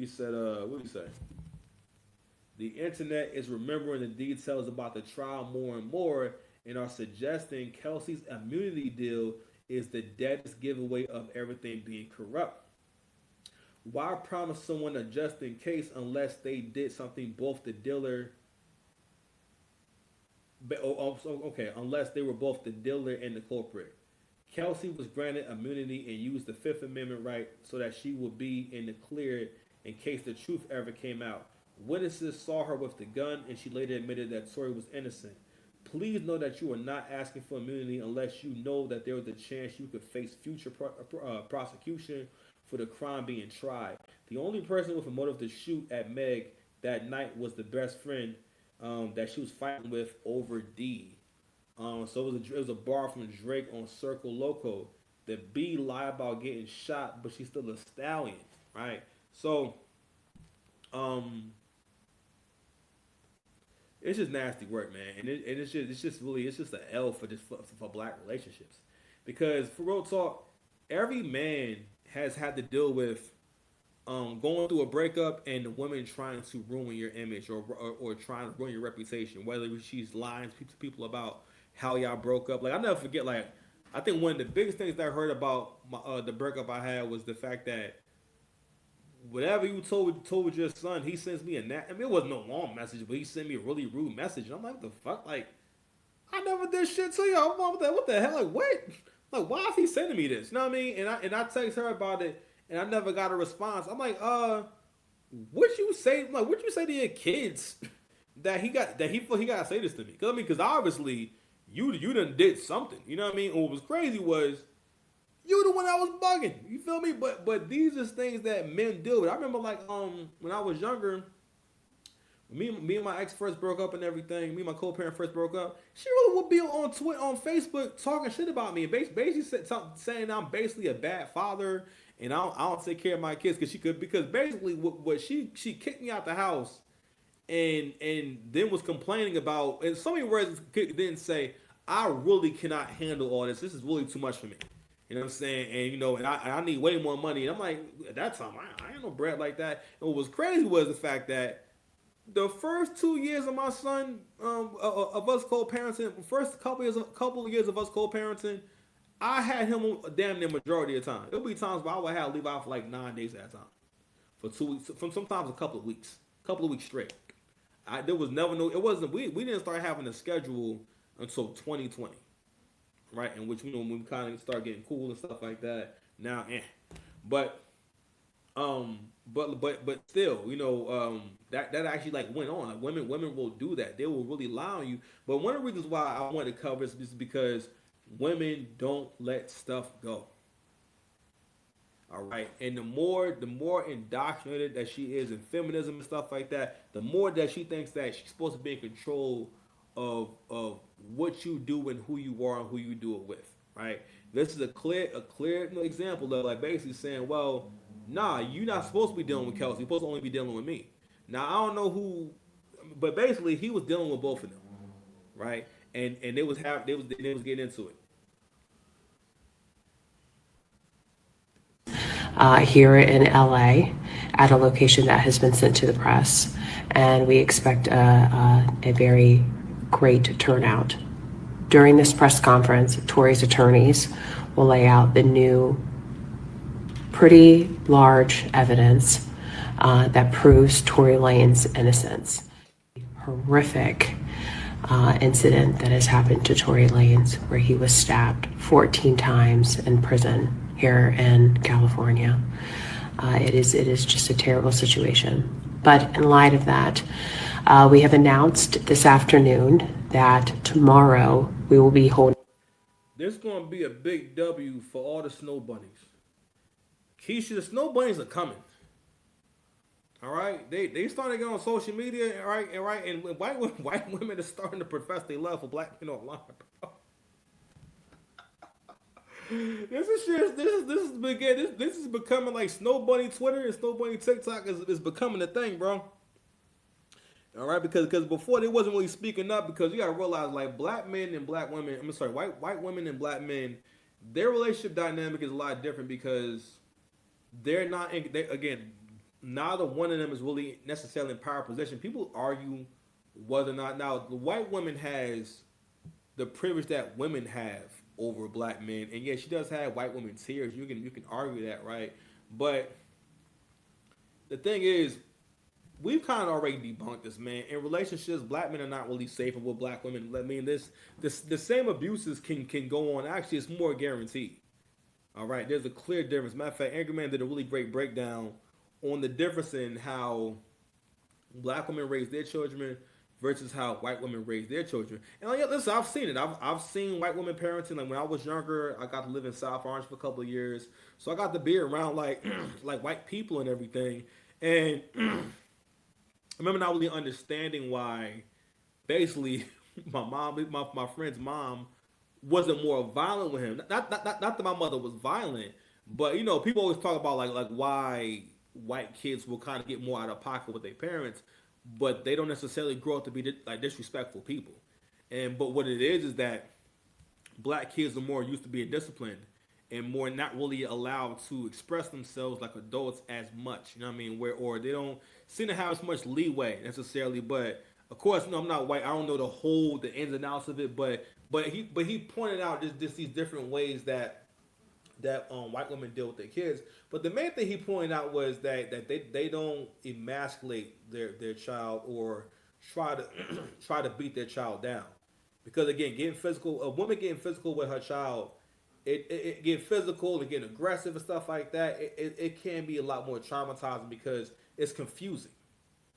He said, what did he say? The internet is remembering the details about the trial more and more and are suggesting Kelsey's immunity deal is the deadest giveaway of everything being corrupt. Why promise someone a just in case unless they did something both the dealer okay, unless they were both the dealer and the culprit. Kelsey was granted immunity and used the Fifth Amendment right so that she would be in the clear in case the truth ever came out. Witnesses saw her with the gun and she later admitted that Tory was innocent. Please know that you are not asking for immunity unless you know that there was a chance you could face future prosecution for the crime being tried. The only person with a motive to shoot at Meg that night was the best friend that she was fighting with over D. So it was a bar from Drake on Circle Loco. The B lied about getting shot, but she's still a stallion, right? So, um, it's just nasty work, man, and it's just really it's just an L for for black relationships, because for real talk, every man has had to deal with going through a breakup and the woman trying to ruin your image or trying to ruin your reputation, whether she's lying to people about how y'all broke up. Like I never forget, like I think one of the biggest things that I heard about the breakup I had was the fact that whatever you told your son, he sends me a I mean, it wasn't no long message, but he sent me a really rude message. And I'm like, what the fuck? Like, I never did shit to you. I'm like, what the hell? Like, what? Like, why is he sending me this? You know what I mean? And I text her about it, and I never got a response. I'm like, what you say? Like, what you say to your kids that he feel he gotta say this to me? Cause I mean, cause obviously you done did something. You know what I mean? And what was crazy was you the one that was bugging. You feel me? But these are things that men deal with. I remember like when I was younger, me and my ex first broke up and everything. Me and my co-parent first broke up. She really would be on Twitter, on Facebook, talking shit about me, and basically saying I'm basically a bad father and I don't take care of my kids because she could because basically what she kicked me out the house and then was complaining about and so many words didn't say I really cannot handle all this. This is really too much for me. You know what I'm saying? And you know, and I need way more money. And I'm like, at that time, I ain't no bread like that. And what was crazy was the fact that the first 2 years of my son, of us co-parenting, first couple of years of us co-parenting, I had him damn near majority of the time. There'll be times where I would have to leave out for like 9 days at a time, for 2 weeks, from sometimes a couple of weeks straight. There was never no. It wasn't. We didn't start having a schedule until 2020, right? In which when we kind of start getting cool and stuff like that. Now, but but still, you know, that actually like went on. Like women will do that. They will really lie on you. But one of the reasons why I wanted to cover this is because women don't let stuff go. All right, and the more indoctrinated that she is in feminism and stuff like that, the more that she thinks that she's supposed to be in control of what you do and who you are and who you do it with. Right. This is a clear example of like basically saying, well, nah, you're not supposed to be dealing with Kelsey. You're supposed to only be dealing with me. Now I don't know who, but basically he was dealing with both of them, right? And they was getting into it. Here in LA at a location that has been sent to the press. And we expect a very great turnout. During this press conference, Tory's attorneys will lay out the new, pretty large evidence that proves Tory Lane's innocence. Horrific incident that has happened to Tory Lanez, where he was stabbed 14 times in prison here in California. It is just a terrible situation. But in light of that, we have announced this afternoon that tomorrow we will be holding. There's going to be a big W for all the snow bunnies. Keisha, the snow bunnies are coming. All right, they starting to get on social media, all right, and white women are starting to profess their love for black men online. This is shit. This is becoming like Snow Bunny Twitter and Snow Bunny TikTok is becoming a thing, bro. All right, because before they wasn't really speaking up because you gotta realize like black men and black women. I'm sorry, white women and black men, their relationship dynamic is a lot different because they're not. Again, neither one of them is really necessarily in power position. People argue whether or not now the white woman has the privilege that women have over black men, and yes, she does have white women tears. You can argue that, right? But the thing is, we've kind of already debunked this, man. In relationships, black men are not really safer with black women. I mean, this the same abuses can go on. Actually, it's more guaranteed. All right, there's a clear difference. Matter of fact, Angry Man did a really great breakdown on the difference in how black women raise their children versus how white women raise their children. And like, listen, I've seen it. I've seen white women parenting. Like when I was younger, I got to live in South Orange for a couple of years, so I got to be around like like white people and everything. And I remember not really understanding why, basically, my friend's mom wasn't more violent with him. Not that my mother was violent, but people always talk about like why white kids will kind of get more out of pocket with their parents, but they don't necessarily grow up to be like disrespectful people. And but what it is that black kids are more used to being disciplined and more not really allowed to express themselves like adults as much. You know what I mean? Where or they don't seem to have as much leeway necessarily. But of course, no, I'm not white. I don't know the ins and outs of it. But he pointed out just these different ways that white women deal with their kids. But the main thing he pointed out was that they don't emasculate their child or try to try to beat their child down. Because again, getting physical, a woman getting physical with her child, it get physical and getting aggressive and stuff like that. It can be a lot more traumatizing because it's confusing.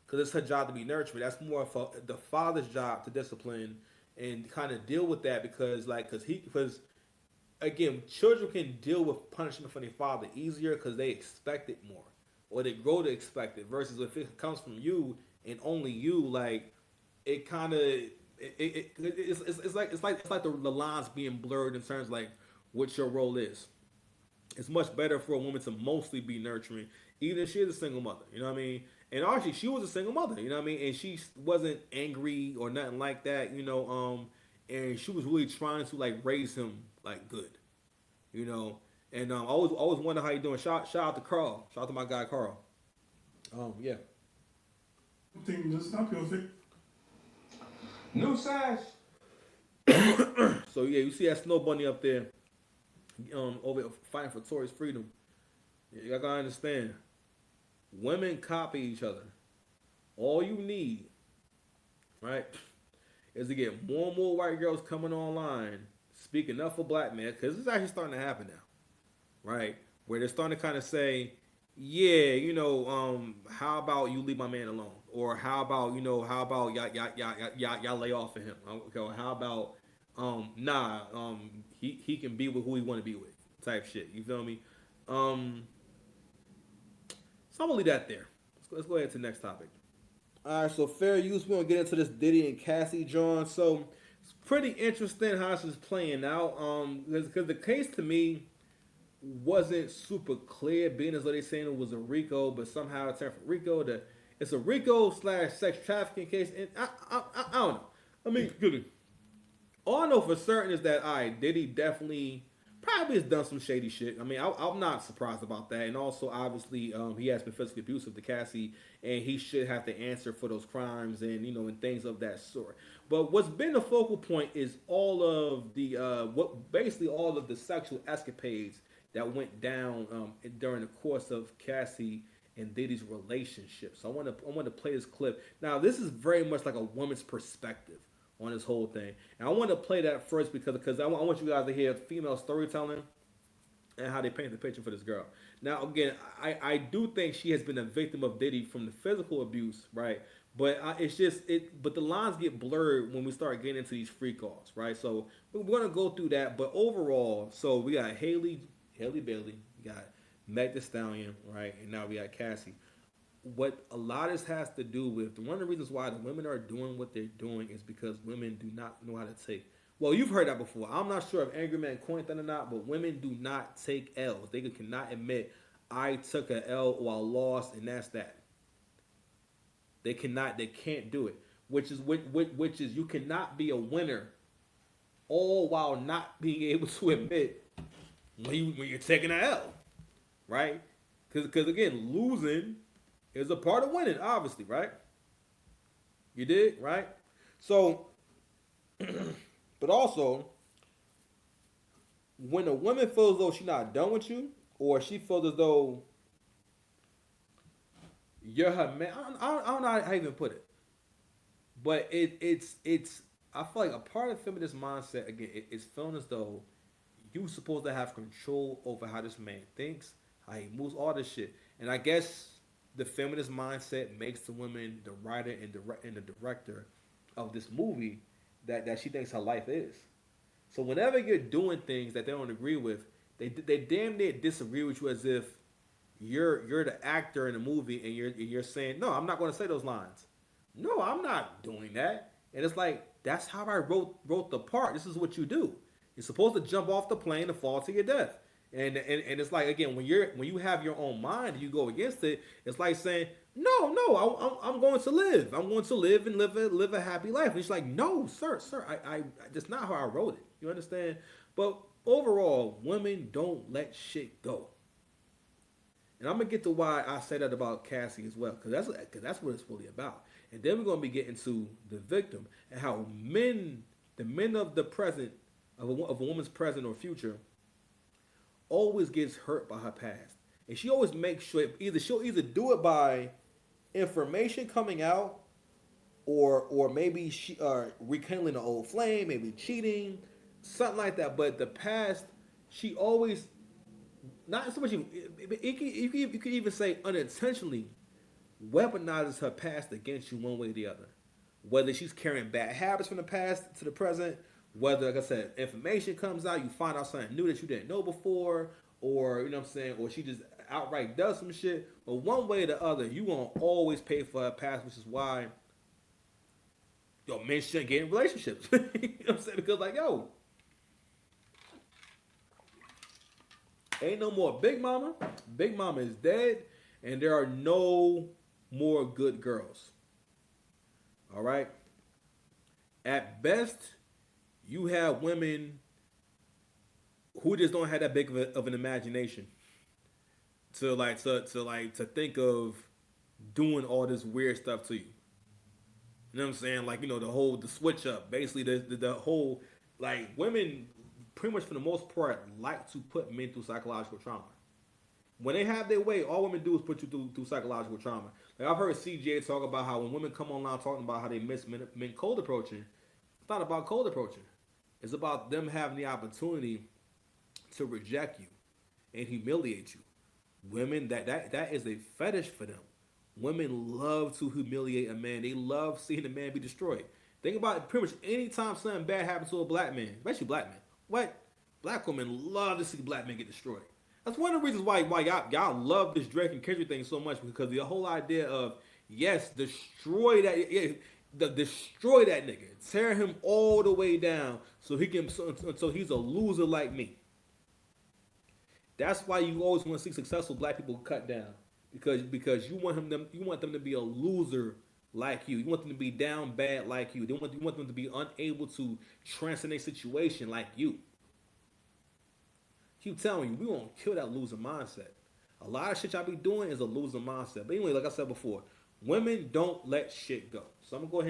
Because it's her job to be nurturing. That's more of the father's job to discipline and kind of deal with that because again, children can deal with punishment from their father easier because they expect it more, or they grow to expect it. Versus if it comes from you and only you, like it kind of it's like the lines being blurred in terms of, like what your role is. It's much better for a woman to mostly be nurturing, even if she is a single mother. You know what I mean? And actually, she was a single mother. You know what I mean? And she wasn't angry or nothing like that. And she was really trying to like raise him like good. You know, and I always wonder how you doing. Shout out to Carl. Shout out to my guy Carl. Yeah. Thing just not perfect. New size. So yeah, you see that snow bunny up there, over there fighting for Tory's freedom. You gotta understand, women copy each other. All you need, right, is to get more and more white girls coming online speaking up for black men, because it's actually starting to happen now, right? Where they're starting to kind of say, yeah, how about you leave my man alone, or how about y'all lay off of him, okay, or how about nah, he can be with who he want to be with, type shit. You feel me? Um, so I'm gonna leave that there. Let's go ahead to the next topic. All right, so fair use. We're gonna get into this Diddy and Cassie John. So it's pretty interesting how this is playing out. Because the case to me wasn't super clear, being as though they saying it was a RICO, but somehow it turned from RICO to it's a RICO slash sex trafficking case, and I don't know. I mean, good. All I know for certain is that Diddy definitely probably has done some shady shit. I mean, I'm not surprised about that, and also obviously he has been physically abusive to Cassie, and he should have to answer for those crimes and and things of that sort. But what's been the focal point is all of the what basically all of the sexual escapades that went down during the course of Cassie and Diddy's relationship. So I want to play this clip. Now this is very much like a woman's perspective on this whole thing, and I want to play that first because I want you guys to hear female storytelling and how they paint the picture for this girl. Now, again, I do think she has been a victim of Diddy from the physical abuse, right? But it's just it. But the lines get blurred when we start getting into these free calls, right? So we're gonna go through that. But overall, so we got Haley Bailey, we got Meg Thee Stallion, right, and now we got Cassie. What a lot of this has to do with one of the reasons why the women are doing what they're doing is because women do not know how to take. Well, you've heard that before. I'm not sure if Angry Man coined that or not, but women do not take L's. They cannot admit I took a L or I lost, and that's that. They cannot. They can't do it. Which is you cannot be a winner, all while not being able to admit when you're taking an L, right? Because again, losing is a part of winning, obviously, right? You did, right? So, but also, when a woman feels as though she's not done with you, or she feels as though you're her man, I don't know how to even put it, but it's. I feel like a part of feminist mindset again is feeling as though you supposed to have control over how this man thinks, how he moves, all this shit. And I guess the feminist mindset makes the woman the writer and the director of this movie that she thinks her life is. So whenever you're doing things that they don't agree with, they damn near disagree with you as if you're the actor in the movie and you're saying, no, I'm not going to say those lines. No, I'm not doing that. And it's like that's how I wrote the part. This is what you do. You're supposed to jump off the plane and fall to your death. And it's like again when you have your own mind and you go against it, it's like saying no, I'm going to live. I'm going to live and live a happy life. And it's like no, sir, I that's not how I wrote it. You understand? But overall, women don't let shit go. And I'm gonna get to why I say that about Cassie as well, because that's what it's really about. And then we're gonna be getting to the victim and how the men of the present, of a woman's present or future, always gets hurt by her past, and she always makes sure she'll either do it by information coming out, or maybe she rekindling an old flame, maybe cheating, something like that. But the past, she always not so much. You could even say unintentionally weaponizes her past against you one way or the other. Whether she's carrying bad habits from the past to the present, whether, like I said, information comes out, you find out something new that you didn't know before, or you know what I'm saying, or she just outright does some shit. But one way or the other, you won't always pay for her past, which is why men shouldn't get in relationships. You know what I'm saying? Because like, yo, ain't no more Big Mama. Big Mama is dead, and there are no more good girls. All right. At best, you have women who just don't have that big of an imagination to think of doing all this weird stuff to you. You know what I'm saying? Like, the switch up. Basically, the whole, like, women, pretty much for the most part, like to put men through psychological trauma. When they have their way, all women do is put you through psychological trauma. Like, I've heard CJ talk about how when women come online talking about how they miss men cold approaching, it's not about cold approaching. It's about them having the opportunity to reject you and humiliate you. Women, that is a fetish for them. Women love to humiliate a man. They love seeing a man be destroyed. Think about it, pretty much any time something bad happens to a black man, especially black men. What? Black women love to see black men get destroyed. That's one of the reasons why y'all love this Drake and Kendrick thing so much, because the whole idea of yes, destroy that, destroy that nigga, tear him all the way down so he can so he's a loser like me. That's why you always want to see successful black people cut down, because you want them to be a loser like you. You want them to be down bad like you. You want them to be unable to transcend a situation like you. Keep telling you, we won't kill that loser mindset. A lot of shit y'all be doing is a loser mindset. But anyway, like I said before, women don't let shit go. So I'm gonna go ahead